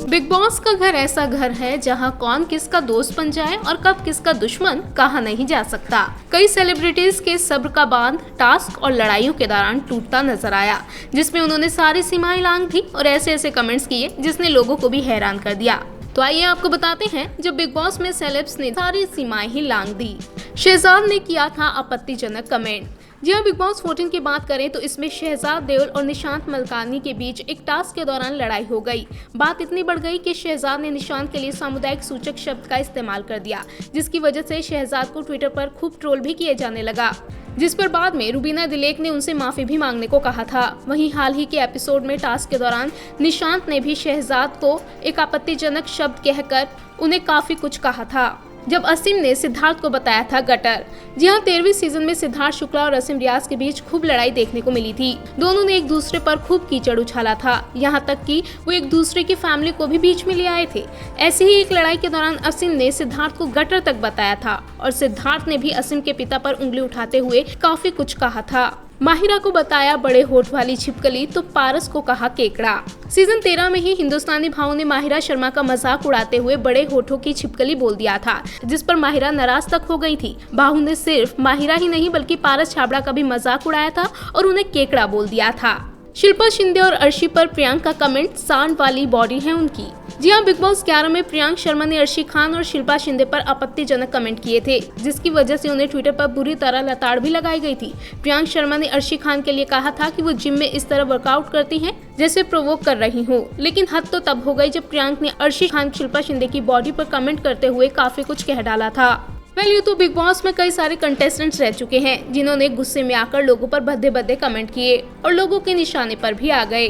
Big boss का घर ऐसा घर है जहां कौन किसका दोस्त बन जाए और कब किसका दुश्मन कहा नहीं जा सकता। कई सेलिब्रिटीज के सब्र का बांध टास्क और लड़ाइयों के दौरान टूटता नजर आया, जिसमें उन्होंने सारी सीमाएं लांघ दी और ऐसे ऐसे कमेंट्स किए जिसने लोगों को भी हैरान कर दिया। तो आइए आपको बताते हैं जब बिग बॉस में सेलेब्स ने सारी सीमाएं ही लांघ दी। शहजाद ने किया था आपत्तिजनक कमेंट। जी हाँ, बिग बॉस 14 की बात करें तो इसमें शहजाद देओल और निशांत मलकानी के बीच एक टास्क के दौरान लड़ाई हो गई। बात इतनी बढ़ गई कि शहजाद ने निशांत के लिए सामुदायिक सूचक शब्द का इस्तेमाल कर दिया, जिसकी वजह से शहजाद को ट्विटर पर खूब ट्रोल भी किए जाने लगा, जिस पर बाद में रुबीना दिलेक ने उनसे माफी भी मांगने को कहा था। वहीं हाल ही के एपिसोड में टास्क के दौरान निशांत ने भी शहजाद को एक आपत्तिजनक शब्द कहकर उन्हें काफी कुछ कहा था, जब असीम ने सिद्धार्थ को बताया था गटर। जी हाँ, 13वीं सीजन में सिद्धार्थ शुक्ला और असीम रियाज के बीच खूब लड़ाई देखने को मिली थी। दोनों ने एक दूसरे पर खूब कीचड़ उछाला था, यहाँ तक कि वो एक दूसरे की फैमिली को भी बीच में ले आए थे। ऐसी ही एक लड़ाई के दौरान असीम ने सिद्धार्थ को गटर तक बताया था और सिद्धार्थ ने भी असीम के पिता पर उंगली उठाते हुए काफी कुछ कहा था। माहिरा को बताया बड़े होठ वाली छिपकली तो पारस को कहा केकड़ा। सीजन 13 में ही हिंदुस्तानी भाव ने माहिरा शर्मा का मजाक उड़ाते हुए बड़े होठों की छिपकली बोल दिया था, जिस पर माहिरा नाराज तक हो गई थी। बाहू ने सिर्फ माहिरा ही नहीं बल्कि पारस छाबड़ा का भी मजाक उड़ाया था और उन्हें केकड़ा बोल दिया था। शिल्पा शिंदे और अर्शी पर प्रियांक का कमेंट, सांड वाली बॉडी है उनकी। जी हाँ, बिग बॉस 11 में प्रियांक शर्मा ने अर्शी खान और शिल्पा शिंदे पर आपत्तिजनक कमेंट किए थे, जिसकी वजह से उन्हें ट्विटर पर बुरी तरह लताड़ भी लगाई गई थी। प्रियांक शर्मा ने अर्शी खान के लिए कहा था कि वो जिम में इस तरह वर्कआउट करती हैं जैसे प्रोवोक कर रही हो, लेकिन हद तो तब हो गई जब प्रियांक ने अर्शी खान शिल्पा शिंदे की बॉडी पर कमेंट करते हुए काफी कुछ कह डाला था। ये तो बिग बॉस में कई सारे कंटेस्टेंट्स रह चुके हैं जिन्होंने गुस्से में आकर लोगों पर भद्दे भद्दे कमेंट किए और लोगों के निशाने पर भी आ गए।